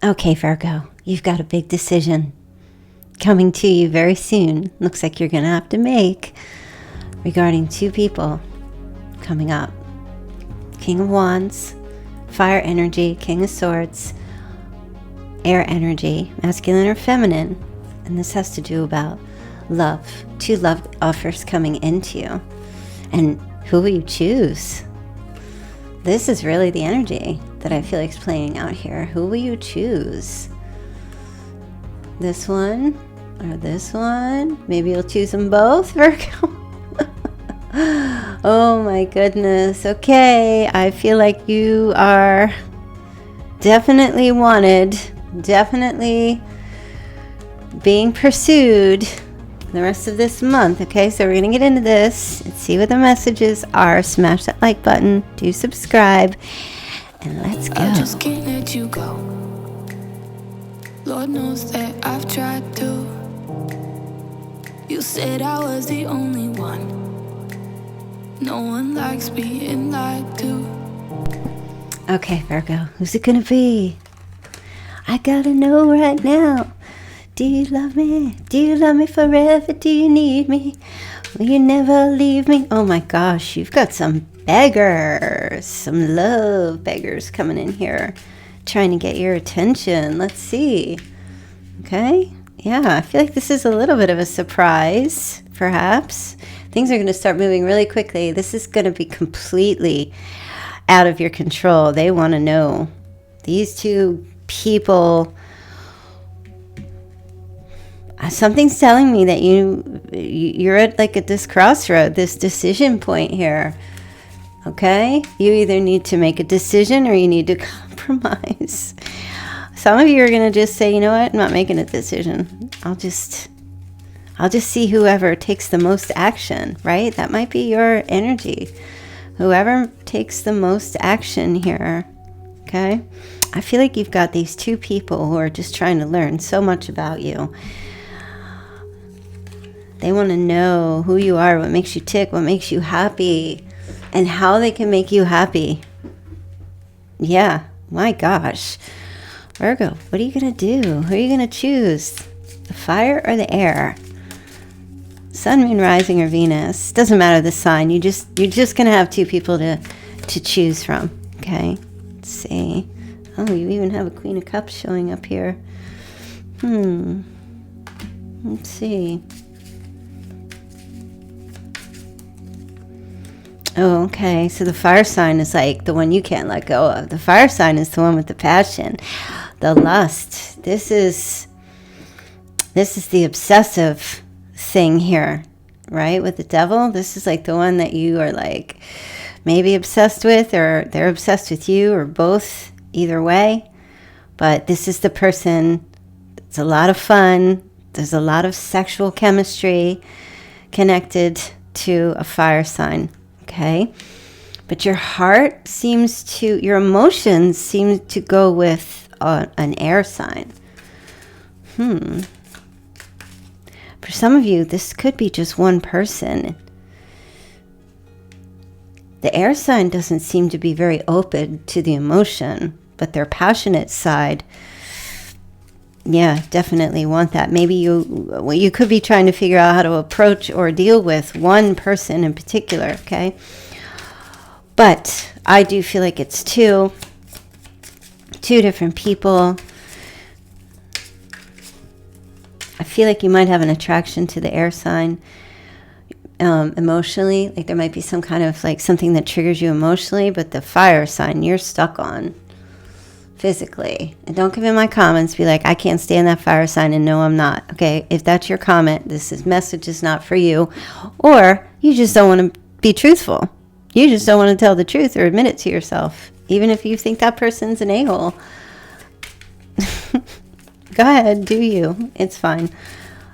Okay, Virgo, you've got a big decision coming to you very soon. Looks like you're going to have to make regarding two people coming up. King of Wands, fire energy, King of Swords, air energy, masculine or feminine. And this has to do about love. Two love offers coming into you. And who will you choose? This is really the energy that I feel like is playing out here. Who will you choose? This one or this one? Maybe you'll choose them both, Virgo. Oh my goodness. Okay, I feel like you are definitely wanted, definitely being pursued the rest of this month. Okay, so we're gonna get into this and see what the messages are. Smash that like button, do subscribe, and let's go. I just can't let you go. Lord knows that I've tried to. You said I was the only one. No one likes being lied to. Okay, Virgo, who's it gonna be? I gotta know right now. Do you love me? Do you love me forever? Do you need me? Will you never leave me? Oh my gosh, you've got some beggars, some love beggars coming in here, trying to get your attention. Let's see. Okay, yeah, I feel like this is a little bit of a surprise, perhaps. Things are going to start moving really quickly. This is going to be completely out of your control. They want to know. These two people, something's telling me that you're at like at this crossroad, this decision point here. Okay? You either need to make a decision or you need to compromise. Some of you are going to just say, you know what? I'm not making a decision. I'll just see whoever takes the most action, right? That might be your energy. Whoever takes the most action here, okay? I feel like you've got these two people who are just trying to learn so much about you. They want to know who you are, what makes you tick, what makes you happy, and how they can make you happy. Yeah, my gosh. Virgo, what are you going to do? Who are you going to choose? The fire or the air? Sun, moon, rising, or Venus. Doesn't matter the sign. You're just going to have two people to choose from. Okay? Let's see. Oh, you even have a Queen of Cups showing up here. Let's see. Oh, okay. So the fire sign is like the one you can't let go of. The fire sign is the one with the passion, the lust. This is the obsessive thing here, right? With the devil, this is like the one that you are like maybe obsessed with, or they're obsessed with you, or both, either way. But this is the person. It's a lot of fun. There's a lot of sexual chemistry connected to a fire sign, okay? But your heart seems to, your emotions seem to go with an air sign. For some of you, this could be just one person. The air sign doesn't seem to be very open to the emotion, but their passionate side, yeah, definitely want that. Maybe you could be trying to figure out how to approach or deal with one person in particular, okay? But I do feel like it's two different people. I feel like you might have an attraction to the air sign emotionally. Like there might be some kind of like something that triggers you emotionally, but the fire sign you're stuck on physically. And don't come in my comments, be like, I can't stand that fire sign, and no, I'm not. Okay, if that's your comment, message is not for you. Or you just don't want to be truthful. You just don't want to tell the truth or admit it to yourself. Even if you think that person's an a-hole. Go ahead, do you. It's fine.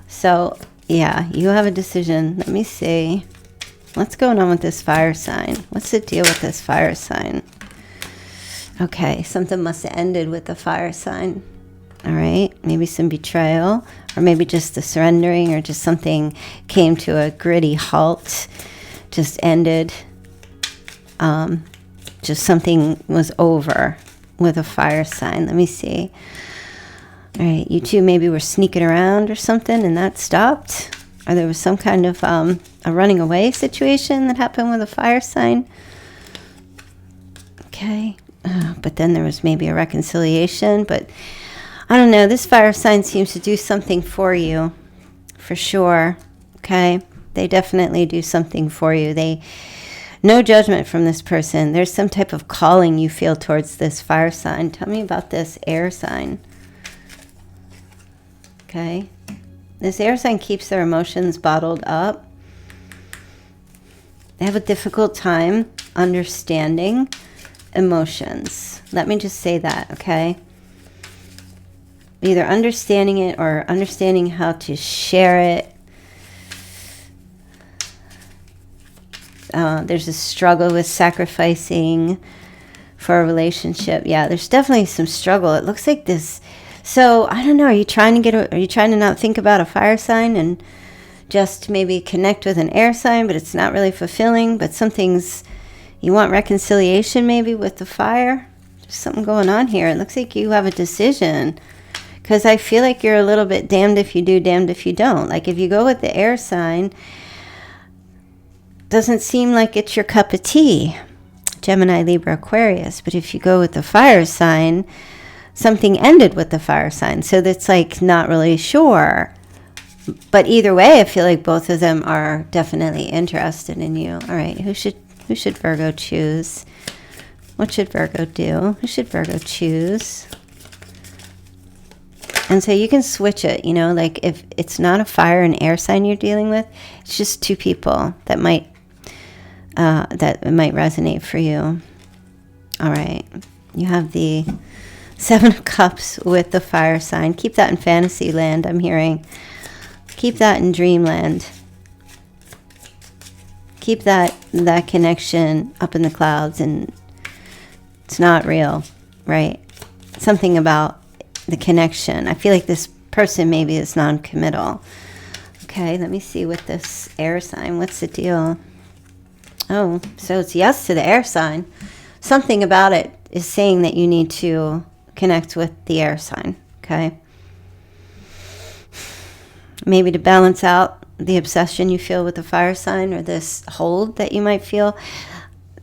So, yeah, you have a decision. Let me see. What's going on with this fire sign? What's the deal with this fire sign? Okay, something must have ended with the fire sign. All right, maybe some betrayal, or maybe just the surrendering, or just something came to a gritty halt, just ended. Just something was over with a fire sign. Let me see. All right, you two maybe were sneaking around or something and that stopped. Or there was some kind of a running away situation that happened with a fire sign. Okay, but then there was maybe a reconciliation. But I don't know, this fire sign seems to do something for you, for sure. Okay, they definitely do something for you. No judgment from this person. There's some type of calling you feel towards this fire sign. Tell me about this air sign. Okay. This air sign keeps their emotions bottled up. They have a difficult time understanding emotions. Let me just say that, okay? Either understanding it or understanding how to share it. There's a struggle with sacrificing for a relationship. Yeah, there's definitely some struggle. It looks like this. So I don't know. Are you trying to not think about a fire sign and just maybe connect with an air sign, but it's not really fulfilling? But you want reconciliation maybe with the fire. There's something going on here. It looks like you have a decision, because I feel like you're a little bit damned if you do, damned if you don't. Like if you go with the air sign, doesn't seem like it's your cup of tea, Gemini, Libra, Aquarius. But if you go with the fire sign, something ended with the fire sign. So that's like not really sure. But either way, I feel like both of them are definitely interested in you. All right, who should Virgo choose? What should Virgo do? Who should Virgo choose? And so you can switch it, like if it's not a fire and air sign you're dealing with, it's just two people that might resonate for you. All right, you have the 7 of Cups with the fire sign. Keep that in fantasy land, I'm hearing. Keep that in dreamland. Keep that connection up in the clouds, and it's not real, right? Something about the connection. I feel like this person maybe is non-committal. Okay, let me see with this air sign. What's the deal? Oh, so it's yes to the air sign. Something about it is saying that you need to connect with the air sign, okay? Maybe to balance out the obsession you feel with the fire sign, or this hold that you might feel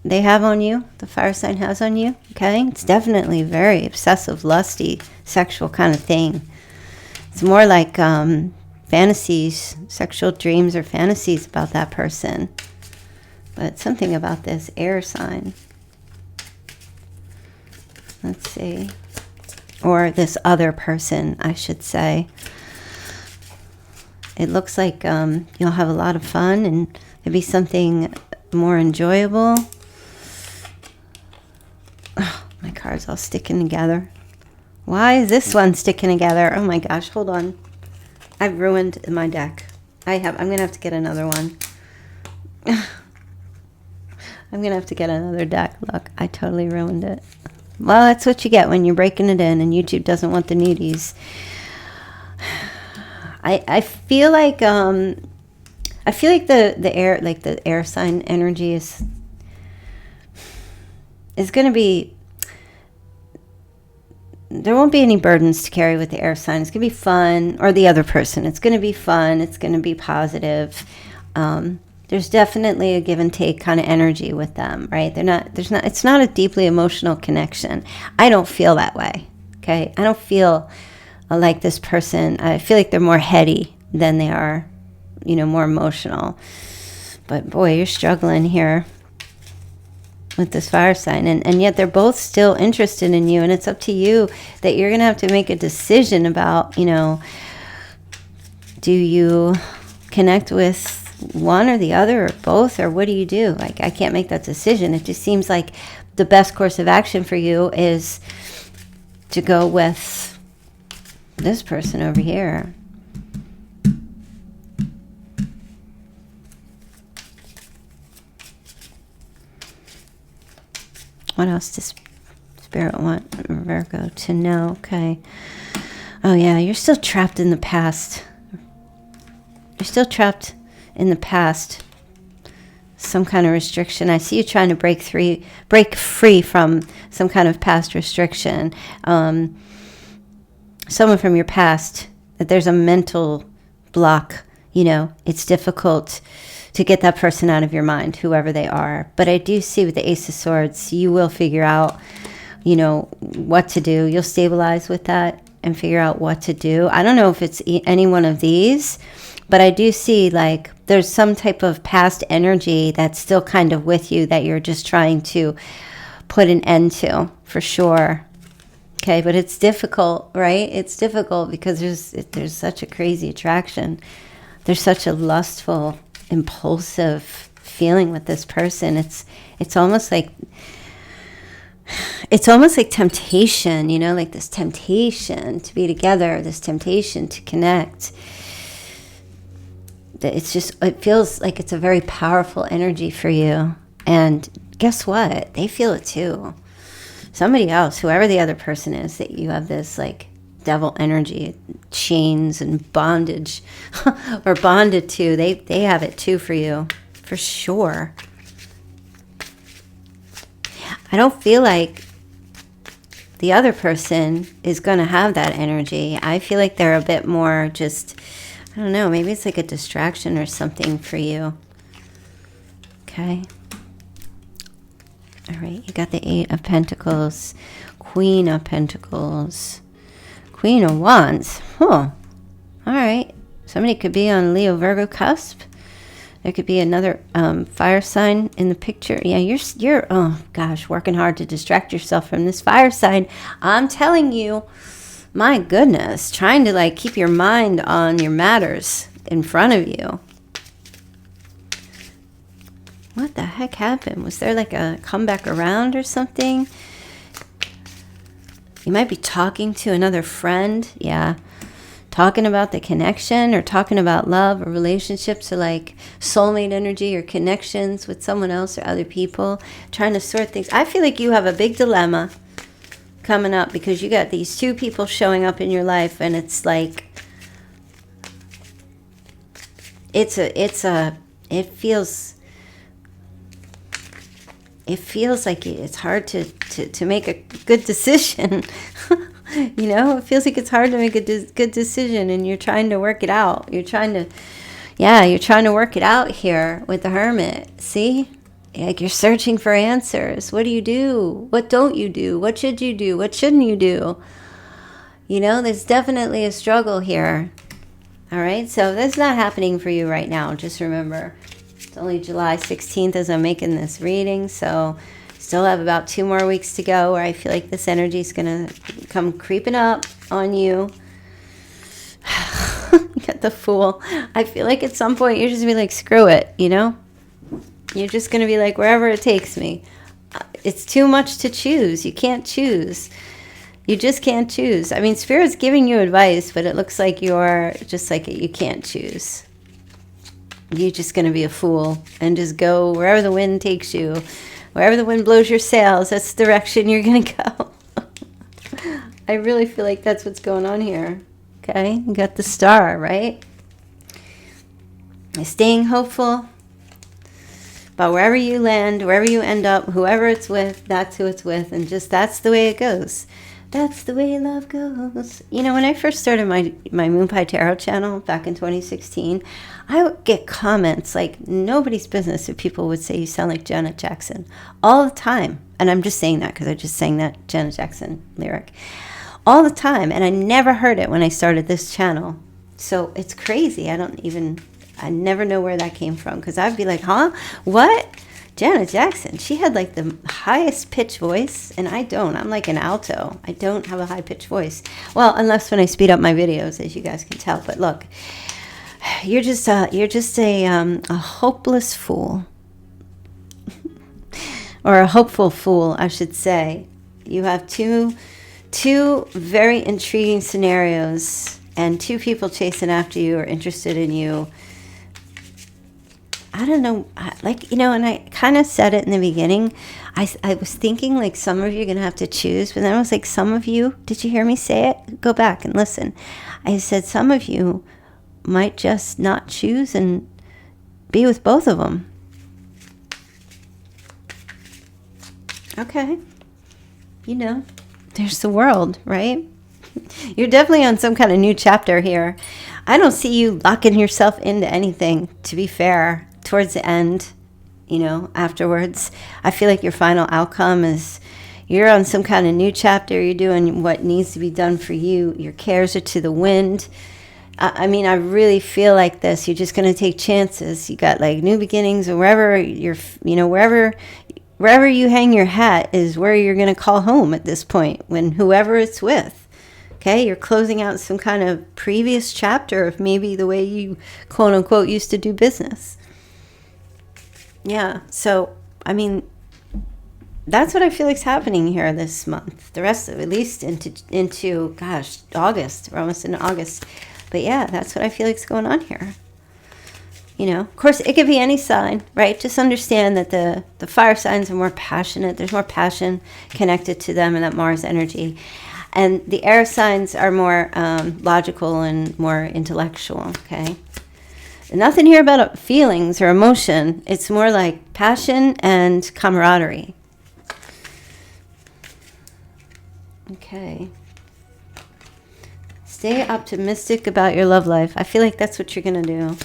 they have on you, the fire sign has on you, okay? It's definitely very obsessive, lusty, sexual kind of thing. It's more like fantasies, sexual dreams or fantasies about that person. But something about this air sign. Let's see. Or this other person, I should say. It looks like you'll have a lot of fun, and it'll be something more enjoyable. Oh, my cards all sticking together. Why is this one sticking together? Oh my gosh, hold on. I've ruined my deck. I'm going to have to get another one. I'm going to have to get another deck. Look, I totally ruined it. Well, that's what you get when you're breaking it in, and YouTube doesn't want the nudies. I feel like the air sign energy is going to be, there won't be any burdens to carry with the air sign. It's going to be fun, or the other person. It's going to be fun. It's going to be positive. There's definitely a give and take kind of energy with them, right? It's not a deeply emotional connection. I don't feel that way. Okay. I don't feel like this person. I feel like they're more heady than they are, more emotional. But boy, you're struggling here with this fire sign, and yet they're both still interested in you, and it's up to you that you're gonna have to make a decision about, do you connect with one or the other or both, or what do you do? Like, I can't make that decision. It just seems like the best course of action for you is to go with this person over here. What else does Spirit want Virgo to know? Okay. Oh yeah, you're still trapped in the past. You're still trapped in the past. Some kind of restriction. I see you trying to break free from some kind of past restriction. someone from your past, that there's a mental block. It's difficult to get that person out of your mind, whoever they are. But I do see with the Ace of Swords, you will figure out, what to do. You'll stabilize with that and figure out what to do. I don't know if it's any one of these, but I do see like there's some type of past energy that's still kind of with you that you're just trying to put an end to, for sure. Okay, but it's difficult, right? It's difficult because there's such a crazy attraction. There's such a lustful, impulsive feeling with this person. It's almost like temptation, like this temptation to be together, this temptation to connect. It feels like it's a very powerful energy for you. And guess what? They feel it too. Somebody else, whoever the other person is, that you have this like devil energy, chains and bondage or bonded to, they have it too for you, for sure. I don't feel like the other person is going to have that energy. I feel like they're a bit more just, I don't know, maybe it's like a distraction or something for you. Okay. All right, you got the Eight of Pentacles, Queen of Pentacles, Queen of Wands. All right. Somebody could be on Leo Virgo cusp. There could be another fire sign in the picture. Yeah, you're oh gosh, working hard to distract yourself from this fire sign. I'm telling you, my goodness, trying to like keep your mind on your matters in front of you. What the heck happened? Was there like a comeback around or something? You might be talking to another friend. Yeah. Talking about the connection or talking about love or relationships or like soulmate energy or connections with someone else or other people. Trying to sort things. I feel like you have a big dilemma coming up because you got these two people showing up in your life and it's like it feels like it's hard to make a good decision. It feels like it's hard to make a good decision and you're trying to work it out. You're trying to work it out here with the Hermit. See? Like you're searching for answers. What do you do? What don't you do? What should you do? What shouldn't you do? There's definitely a struggle here. All right? So that's not happening for you right now. Just remember, it's only July 16th as I'm making this reading, so still have about 2 more weeks to go where I feel like this energy is going to come creeping up on you. You got the Fool. I feel like at some point you're just going to be like, screw it, You're just going to be like, wherever it takes me. It's too much to choose. You can't choose. You just can't choose. I mean, Spirit's giving you advice, but it looks like you're just like, you can't choose. You're just going to be a fool and just go wherever the wind takes you. Wherever the wind blows your sails, that's the direction you're going to go. I really feel like that's what's going on here. Okay? You got the Star, right? Staying hopeful. But wherever you land, wherever you end up, whoever it's with, that's who it's with. And just that's the way it goes. That's the way love goes. When I first started my Moon Pie Tarot channel back in 2016, I would get comments like nobody's business if people would say you sound like Janet Jackson all the time. And I'm just saying that because I just sang that Janet Jackson lyric all the time. And I never heard it when I started this channel. So it's crazy. I never know where that came from because I'd be like, huh? What? Janet Jackson, she had like the highest pitch voice, and I don't. I'm like an alto. I don't have a high pitch voice. Well, unless when I speed up my videos, as you guys can tell. But look, you're just a hopeless fool, or a hopeful fool, I should say. You have two very intriguing scenarios, and 2 people chasing after you or interested in you. I don't know, and I kind of said it in the beginning. I was thinking like some of you are going to have to choose, but then I was like, some of you, did you hear me say it? Go back and listen. I said some of you might just not choose and be with both of them. Okay. There's the world, right? You're definitely on some kind of new chapter here. I don't see you locking yourself into anything, to be fair, towards the end, afterwards. I feel like your final outcome is you're on some kind of new chapter. You're doing what needs to be done for you. Your cares are to the wind. I mean, I really feel like this. You're just going to take chances. You got like new beginnings, or wherever wherever you hang your hat is where you're going to call home at this point, when whoever it's with. Okay, you're closing out some kind of previous chapter of maybe the way you, quote unquote, used to do business. Yeah, so, I mean, that's what I feel like's happening here this month. The rest of it, at least into gosh, August. We're almost in August. But yeah, that's what I feel like's going on here. Of course, it could be any sign, right? Just understand that the fire signs are more passionate. There's more passion connected to them and that Mars energy. And the air signs are more logical and more intellectual, okay? Nothing here about feelings or emotion. It's more like passion and camaraderie. Okay. Stay optimistic about your love life. I feel like that's what you're going to do.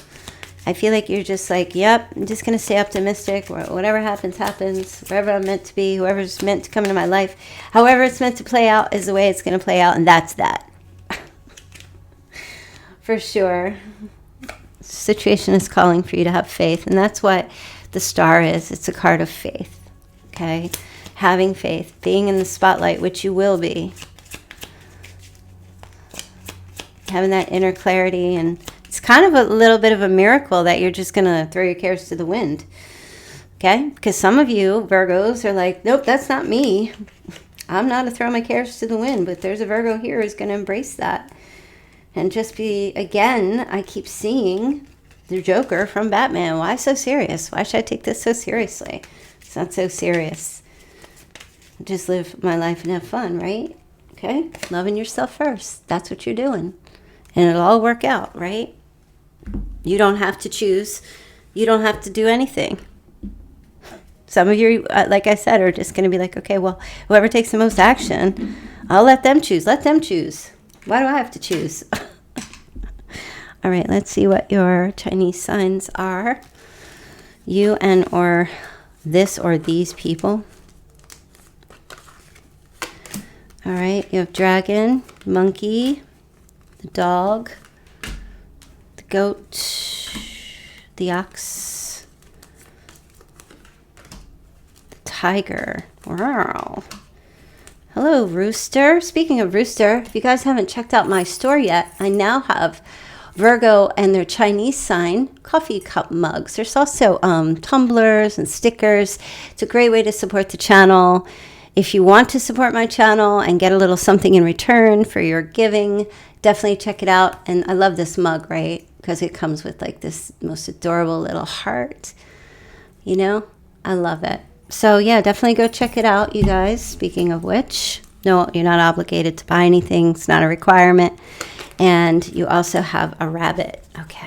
I feel like you're just like, yep, I'm just going to stay optimistic. Whatever happens, happens. Wherever I'm meant to be, whoever's meant to come into my life, however it's meant to play out is the way it's going to play out, and that's that. For sure. The situation is calling for you to have faith, and that's what the star is. It's a card of faith, okay? Having faith, being in the spotlight, which you will be. Having that inner clarity, and it's kind of a little bit of a miracle that you're just going to throw your cares to the wind. Okay? Because some of you Virgos are like, nope, that's not me. I'm not to throw my cares to the wind. But there's a Virgo here who's going to embrace that. And just be, again, I keep seeing the Joker from Batman. Why so serious? Why should I take this so seriously? It's not so serious. Just live my life and have fun, right? Okay? Loving yourself first. That's what you're doing. And it'll all work out, right? You don't have to choose. You don't have to do anything. Some of you, like I said, are just going to be like, okay, well, whoever takes the most action, I'll let them choose. Let them choose. Why do I have to choose? All right, let's see what your Chinese signs are. You and or this or these people. All right, you have dragon, monkey, the dog, the goat, the ox, the tiger. Wow. Hello, rooster. Speaking of rooster, if you guys haven't checked out my store yet, I now have Virgo and their Chinese sign coffee cup mugs. There's also tumblers and stickers. It's a great way to support the channel. If you want to support my channel and get a little something in return for your giving, definitely check it out. And I love this mug, right? Because it comes with like this most adorable little heart. I love it. So yeah, definitely go check it out, you guys. Speaking of which, no, you're not obligated to buy anything. It's not a requirement. And you also have a rabbit. Okay.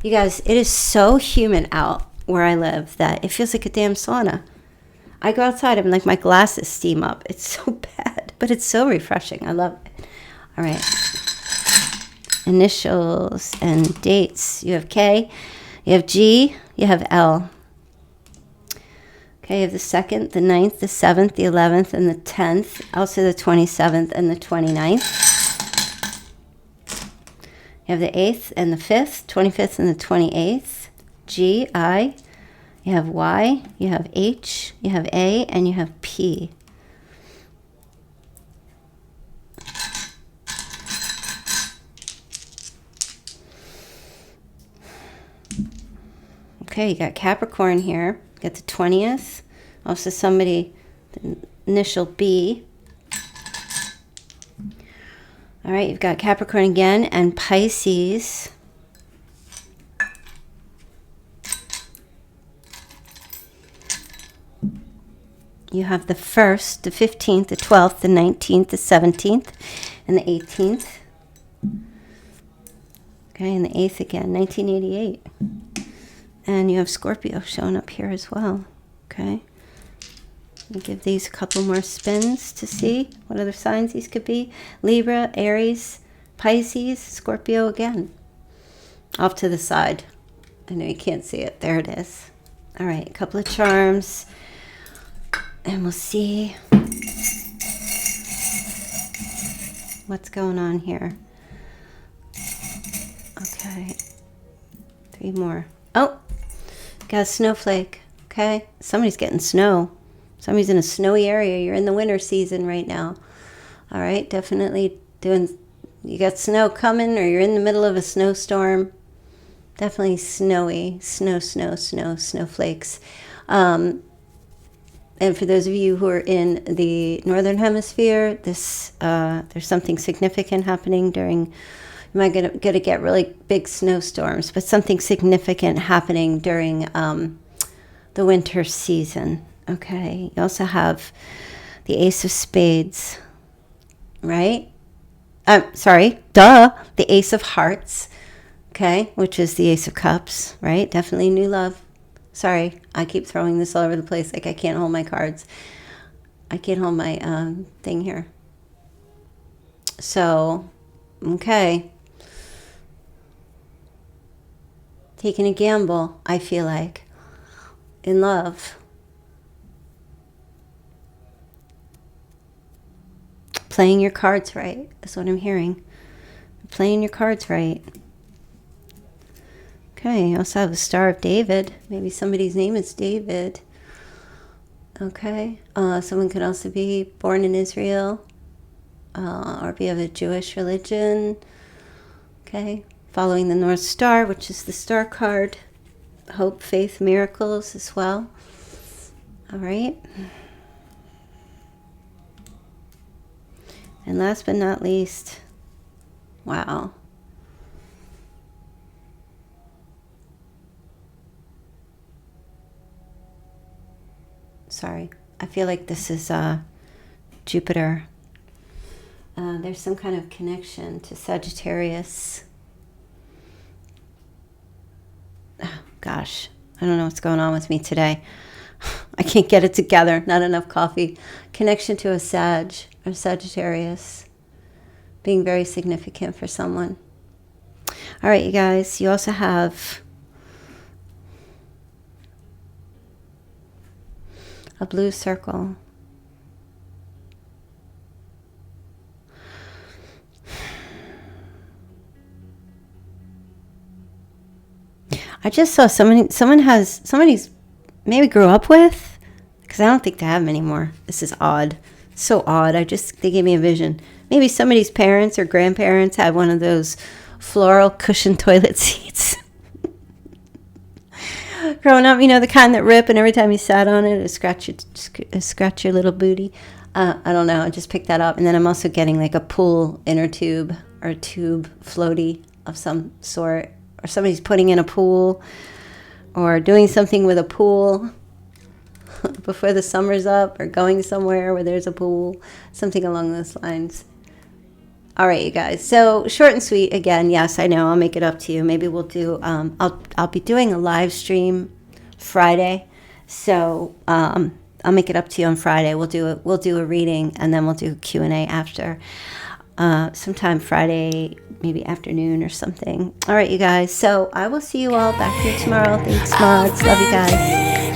You guys, it is so humid out where I live that it feels like a damn sauna. I go outside and like my glasses steam up. It's so bad, but it's so refreshing. I love it. All right. Initials and dates. You have K, you have G, you have L. Okay, you have the 2nd, the 9th, the 7th, the 11th, and the 10th. Also the 27th and the 29th. You have the 8th and the 5th, 25th and the 28th. G, I. You have Y, you have H, you have A, and you have P. Okay, you got Capricorn here. You got the 20th. Also somebody, the initial B. All right, you've got Capricorn again and Pisces. You have the 1st, the 15th, the 12th, the 19th, the 17th, and the 18th. Okay, and the 8th again, 1988. And you have Scorpio showing up here as well. Okay. I'll give these a couple more spins to see what other signs these could be. Libra, Aries, Pisces, Scorpio again. Off to the side. I know you can't see it. There it is. All right, a couple of charms. And we'll see what's going on here. Okay. 3 more. Oh, got a snowflake. Okay. Somebody's getting snow. Somebody's in a snowy area. You're in the winter season right now. All right. Definitely you got snow coming, or you're in the middle of a snowstorm. Definitely snowy. Snowflakes. And for those of you who are in the northern hemisphere, there's something significant happening during. You might going to get really big snowstorms, but something significant happening during the winter season. Okay. You also have the Ace of Spades, right? The Ace of Hearts. Okay, which is the Ace of Cups, right? Definitely new love. Sorry, I keep throwing this all over the place. Like I can't hold my cards. I can't hold my thing here. So, okay. Taking a gamble, I feel like, in love. Playing your cards right is what I'm hearing. Playing your cards right. Okay, I also have the Star of David. Maybe somebody's name is David. Okay, someone could also be born in Israel or be of a Jewish religion. Okay, following the North Star, which is the star card. Hope, faith, miracles as well. All right. And last but not least, wow. Sorry, I feel like this is Jupiter. There's some kind of connection to Sagittarius. Oh, gosh, I don't know what's going on with me today. I can't get it together. Not enough coffee. Connection to a Sag or Sagittarius being very significant for someone. All right, you guys. You also have a blue circle. I just saw somebody's maybe grew up with, because I don't think they have them anymore. This is odd. So odd. They gave me a vision. Maybe somebody's parents or grandparents had one of those floral cushioned toilet seats. Growing up, you know, the kind that rip, and every time you sat on it, it scratch your little booty. I don't know. I just picked that up. And then I'm also getting like a pool inner tube or tube floaty of some sort. Or somebody's putting in a pool or doing something with a pool before the summer's up, or going somewhere where there's a pool, something along those lines. All right, you guys. So short and sweet again. Yes, I know. I'll make it up to you. Maybe we'll do. I'll be doing a live stream Friday, so I'll make it up to you on Friday. We'll do a reading, and then we'll do Q&A after. Sometime Friday, maybe afternoon or something. All right, you guys. So I will see you all back here tomorrow. Thanks, mods. Love you guys.